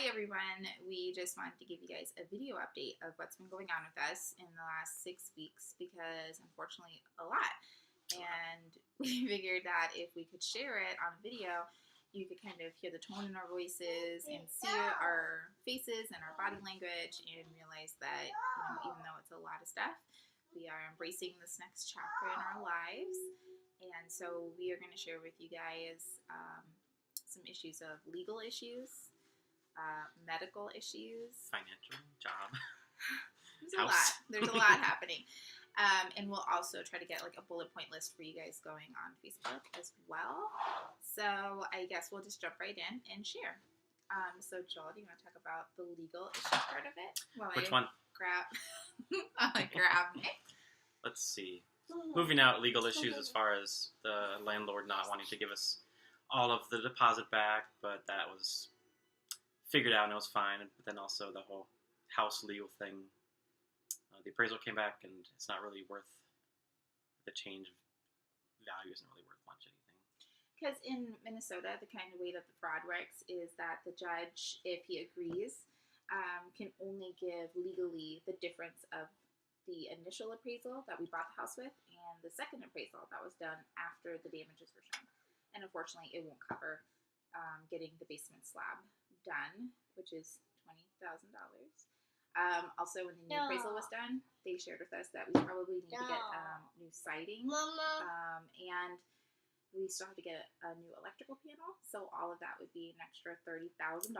everyone. We just wanted to give you guys a video update of what's been going on with us in the last 6 weeks because unfortunately a lot. And we figured that if we could share it on video, you could kind of hear the tone in our voices and see our faces and our body language and realize that, even though it's a lot of stuff, we are embracing this next chapter in our lives. And so we are going to share with you guys some issues of legal issues, medical issues, financial, job, There's a lot happening. And we'll also try to get like a bullet point list for you guys going on Facebook as well. So I guess we'll just jump right in and share. So Joel, do you want to talk about the legal issue part of it? Which one? Grab me. Let's see. Moving out legal issues as far as the landlord not wanting to give us all of the deposit back, but that was figured out and it was fine. But then also the whole house legal thing. The appraisal came back and it's not really worth the change of value. Isn't really worth much anything. Because in Minnesota, the kind of way that the fraud works is that the judge, if he agrees, can only give legally the difference of the initial appraisal that we bought the house with and the second appraisal that was done after the damages were shown. And unfortunately, it won't cover getting the basement slab done, which is $20,000. Also, when the new appraisal was done, they shared with us that we probably need to get new siding. And we still have to get a new electrical panel. So all of that would be an extra $30,000.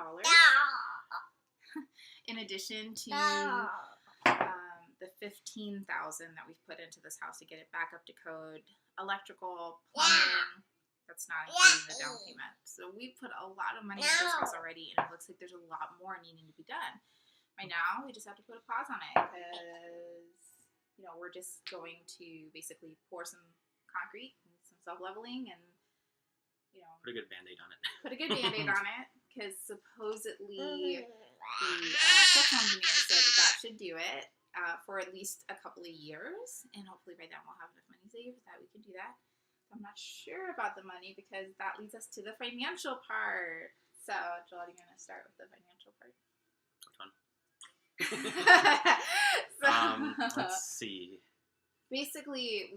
In addition to the $15,000 that we've put into this house to get it back up to code, electrical, plumbing. That's not including the down payment. So we put a lot of money into this house already, and it looks like there's a lot more needing to be done. Right now, we just have to put a pause on it because, we're just going to basically pour some concrete and some self-leveling and, put a good Band-Aid on it. Put a good Band-Aid on it because supposedly the structural engineer said that should do it for at least a couple of years, and hopefully by then we'll have enough money saved that we can do that. I'm not sure about the money because that leads us to the financial part. So, Joel, you're going to start with the financial part. Which one? Let's see. Basically,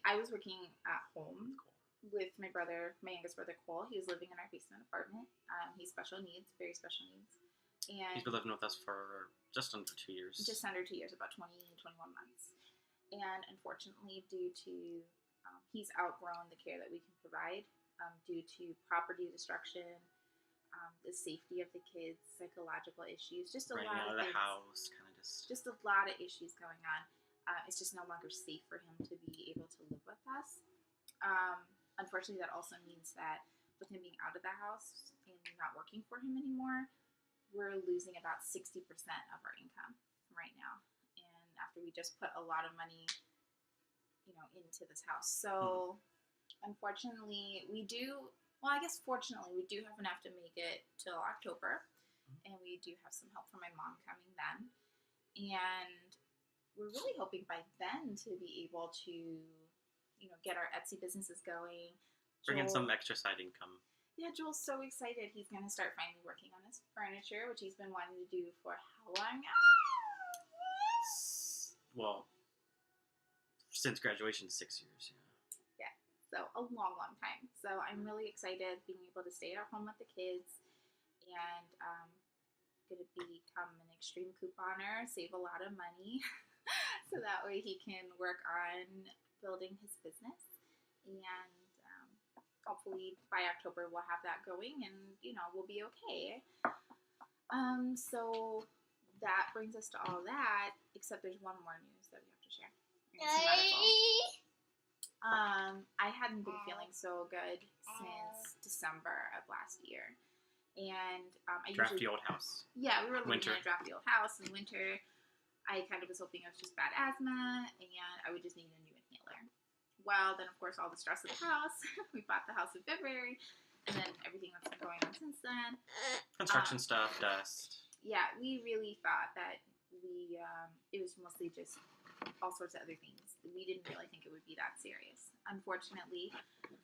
I was working at home with my youngest brother, Cole. He was living in our basement apartment. He's special needs, very special needs. And he's been living with us for just under 2 years. Just under 2 years, about 20, 21 months. And unfortunately, due to he's outgrown the care that we can provide due to property destruction, the safety of the kids, psychological issues, just a lot of the things. House, kind of just a lot of issues going on. It's just no longer safe for him to be able to live with us. Unfortunately, that also means that with him being out of the house and not working for him anymore, we're losing about 60% of our income right now. And after we just put a lot of money into this house. So, unfortunately, fortunately, we do have enough to make it till October, and we do have some help from my mom coming then, and we're really hoping by then to be able to, get our Etsy businesses going. Bring in some extra side income. Yeah, Joel's so excited. He's going to start finally working on his furniture, which he's been wanting to do for how long now? Well, since graduation, 6 years. Yeah, so a long, long time. So I'm really excited being able to stay at home with the kids and going to become an extreme couponer, save a lot of money, so that way he can work on building his business. And hopefully by October we'll have that going and, we'll be okay. So that brings us to all that, except there's one more news that we have to share. I hadn't been feeling so good since December of last year. And drafty old house. Yeah, we were living in a drafty old house in winter. I kind of was hoping it was just bad asthma, and I would just need a new inhaler. Well, then, of course, all the stress of the house. We bought the house in February, and then everything that's been going on since then. Construction stuff, dust. Yeah, we really thought that it was mostly just all sorts of other things. We didn't really think it would be that serious. Unfortunately,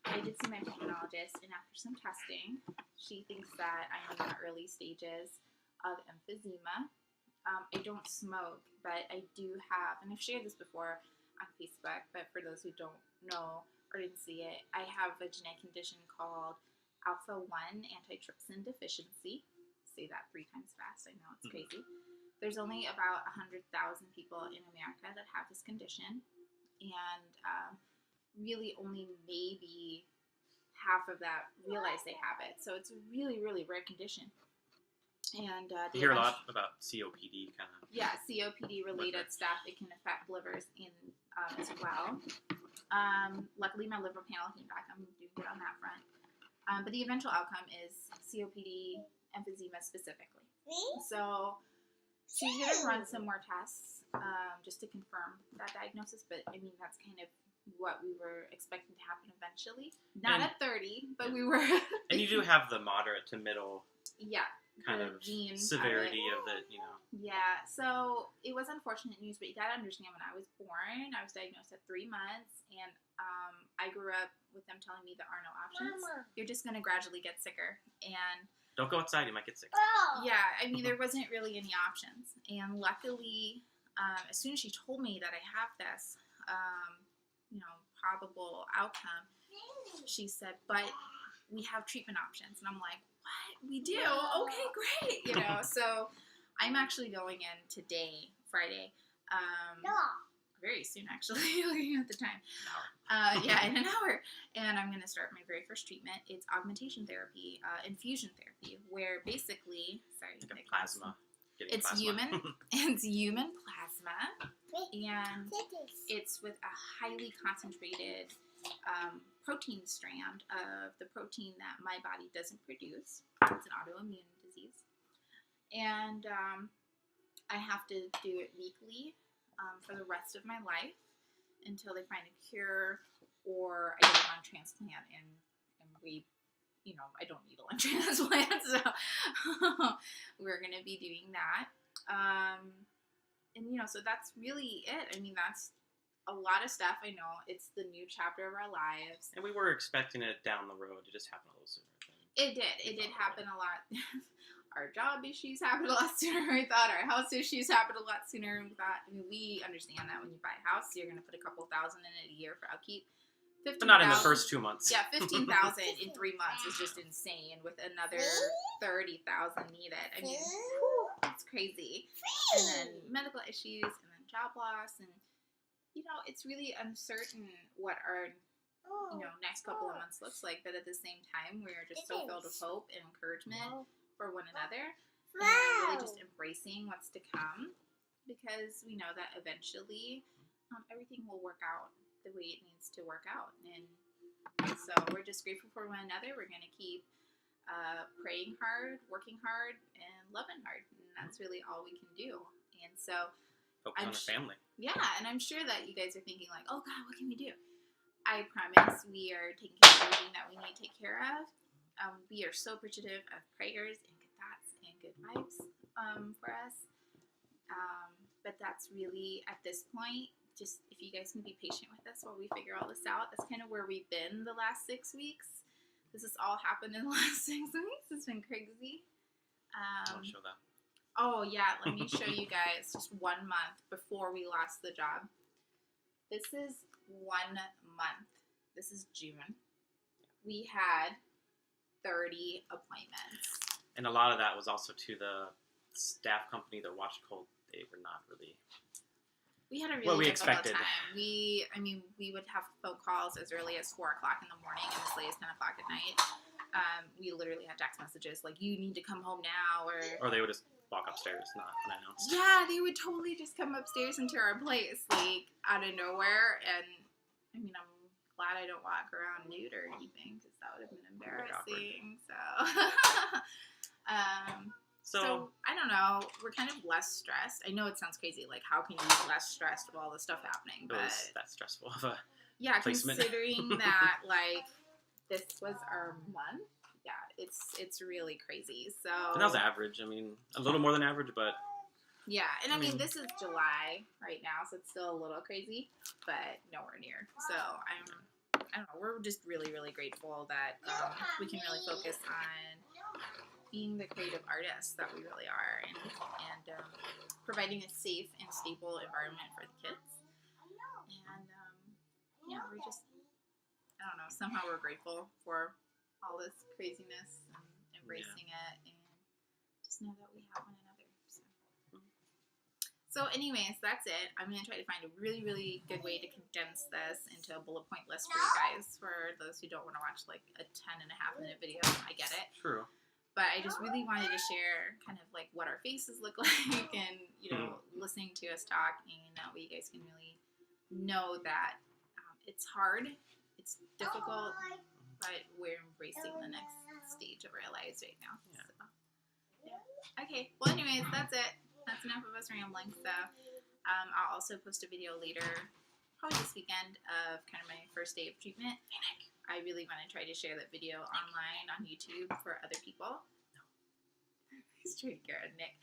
I did see my pulmonologist, and after some testing, she thinks that I'm in the early stages of emphysema. I don't smoke, but I do have, and I've shared this before on Facebook, but for those who don't know or didn't see it, I have a genetic condition called alpha-1 antitrypsin deficiency. Say that 3 times fast. I know it's crazy. There's only about 100,000 people in America that have this condition, and really only maybe half of that realize they have it. So it's a really, really rare condition. And you hear a lot about COPD kind of. Yeah, COPD related stuff. It can affect livers as well. Luckily, my liver panel came back. I'm doing good on that front. But the eventual outcome is COPD, emphysema specifically. So she's going to run some more tests just to confirm that diagnosis. But I mean, that's kind of what we were expecting to happen eventually. Not at 30, but we were. And you do have the moderate to middle. Yeah. Kind of severity of it, you know. Yeah, so it was unfortunate news, but you gotta understand, when I was born, I was diagnosed at 3 months, and I grew up with them telling me there are no options. Mama. You're just gonna gradually get sicker, and don't go outside, you might get sick. Yeah, I mean, there wasn't really any options, and luckily, as soon as she told me that I have this, probable outcome, she said, but we have treatment options, and I'm like, what? We do? Okay, great. So I'm actually going in today, Friday. Very soon, actually, looking at the time. In an hour. And I'm going to start my very first treatment. It's augmentation therapy, infusion therapy, where basically, like plasma. It's plasma. It's human plasma, and it's with a highly concentrated protein strand of the protein that my body doesn't produce. It's an autoimmune disease. And I have to do it weekly for the rest of my life until they find a cure, or I get a lung transplant, and we, I don't need a lung transplant, so we're going to be doing that. So that's really it. I mean, that's a lot of stuff. I know it's the new chapter of our lives. And we were expecting it down the road. It just happened a little sooner. It did. It did happen a lot. Our job issues happened a lot sooner than we thought. Our house issues happened a lot sooner than we thought. I mean, we understand that when you buy a house, you're going to put a couple thousand in it a year for upkeep. But not in the first 2 months. Yeah, 15,000 in 3 months is just insane, with another 30,000 needed. I mean, it's crazy. And then medical issues, and then job loss, and it's really uncertain what our next couple of months looks like. But at the same time, we're just so filled with hope and encouragement for one another, and really just embracing what's to come, because we know that eventually everything will work out the way it needs to work out. And so we're just grateful for one another. We're going to keep praying hard, working hard, and loving hard, and that's really all we can do. And so focus on the family. Yeah, and I'm sure that you guys are thinking like, oh God, what can we do? I promise we are taking care of everything that we need to take care of. We are so appreciative of prayers and good thoughts and good vibes for us. But that's really, at this point, just if you guys can be patient with us while we figure all this out. That's kind of where we've been the last 6 weeks. This has all happened in the last 6 weeks. It's been crazy. I'll show that. Oh, yeah. Let me show you guys just 1 month before we lost the job. This is 1 month. This is June. We had 30 appointments. And a lot of that was also to the staff company that watched Cold. They were not really... We had a really difficult expected. time. We would have phone calls as early as 4 o'clock in the morning and as late as 10 o'clock at night. We literally had text messages like, you need to come home now, or they would just walk upstairs, not unannounced. Yeah, they would totally just come upstairs into our place, like, out of nowhere. And, I mean, I'm glad I don't walk around nude or anything, because that would have been embarrassing. So, I don't know. We're kind of less stressed. I know it sounds crazy. Like, how can you be less stressed with all this stuff happening? But it was that stressful of a placement. Considering that, like, this was our month. Yeah, it's really crazy. So. And that was average. I mean, a little more than average, but. Yeah, and I mean, this is July right now, so it's still a little crazy, but nowhere near. So I don't know. We're just really, really grateful that we can really focus on being the creative artists that we really are, and providing a safe and stable environment for the kids. And yeah, we're just, I don't know, somehow we're grateful for all this craziness and embracing it, and just know that we have one another. So anyways, that's it. I'm going to try to find a really, really good way to condense this into a bullet point list for you guys, for those who don't want to watch like a 10.5-minute video. I get it. True. But I just really wanted to share kind of like what our faces look like, and, you know, listening to us talk, and that way you guys can really know that it's hard, it's difficult, but we're embracing the next stage of our lives right now. Yeah. So, yeah. Okay. Well, anyways, that's it. That's enough of us rambling. So I'll also post a video later, probably this weekend, of kind of my first day of treatment. I really want to try to share that video online on YouTube for other people. No. He's trying to get Nick.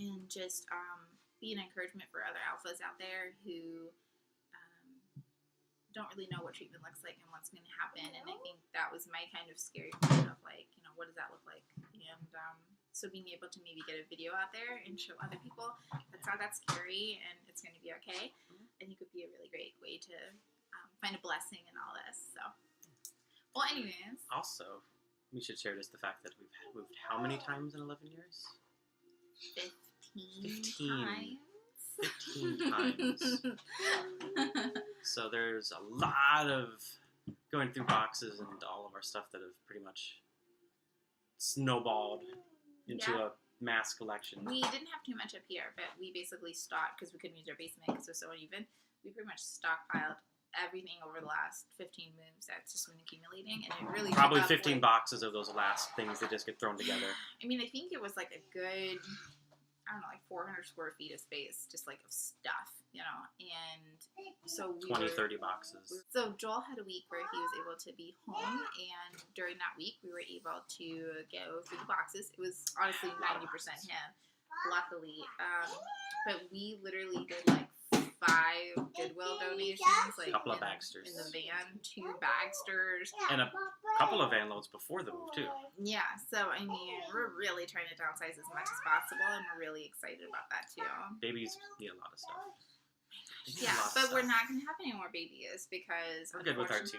And just be an encouragement for other alphas out there who don't really know what treatment looks like and what's going to happen. And I think that was my kind of scary part of, like, you know, what does that look like? And so being able to maybe get a video out there and show other people that's not that scary and it's going to be okay, I think would be a really great way to find a blessing in all this. So, well, anyways. Also, we should share just the fact that we've moved how many times in 11 years? 15 times. 15 times. So there's a lot of going through boxes and all of our stuff that have pretty much snowballed into a mass collection. We didn't have too much up here, but we basically stocked, because we couldn't use our basement because it was so uneven. We pretty much stockpiled everything over the last 15 moves that's just been accumulating, and it really probably 15 boxes of those last things that just get thrown together. I mean, I think it was like a good, I don't know, like 400 square feet of space, just like of stuff, you know. And so 30 boxes. So Joel had a week where he was able to be home, and during that week we were able to go through the boxes. It was honestly 90% him, luckily. But we literally did like 5 Goodwill donations, like a couple of Bagsters in the van, 2 Bagsters, and a couple of van loads before the move too. Yeah, so I mean, we're really trying to downsize as much as possible, and we're really excited about that too. Babies need a lot of stuff. Yeah, but we're not going to have any more babies because we're good with our 2.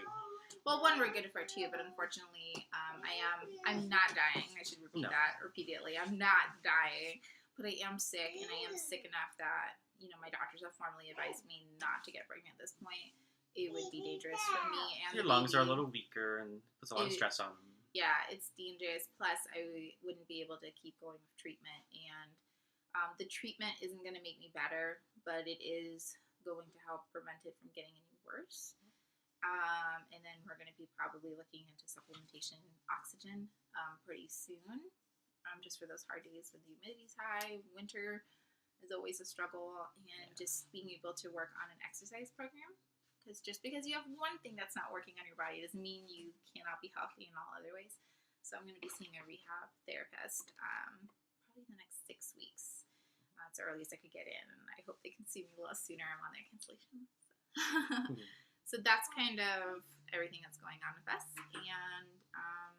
Well, one, we're good for 2, but unfortunately, I'm not dying. I should repeat that repeatedly. I'm not dying, but I am sick, and I am sick enough that, you know, my doctors have formally advised me not to get pregnant at this point. It would be dangerous for me and your lungs are a little weaker and puts a lot of stress on them. Yeah, it's dangerous. Plus, I wouldn't be able to keep going with treatment, and the treatment isn't going to make me better, but it is going to help prevent it from getting any worse. And then we're going to be probably looking into supplementation oxygen pretty soon, just for those hard days when the humidity's high. Winter is always a struggle, and just being able to work on an exercise program, because just because you have one thing that's not working on your body doesn't mean you cannot be healthy in all other ways. So I'm going to be seeing a rehab therapist probably in the next 6 weeks. It's the earliest I could get in, and I hope they can see me a little sooner. I'm on their cancellation. So that's kind of everything that's going on with us, and I'll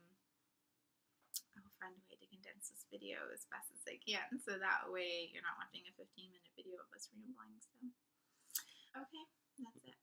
find a way to condense this video as best as I can, so that way you're not watching a 15-minute video of us rambling. So, okay, that's it.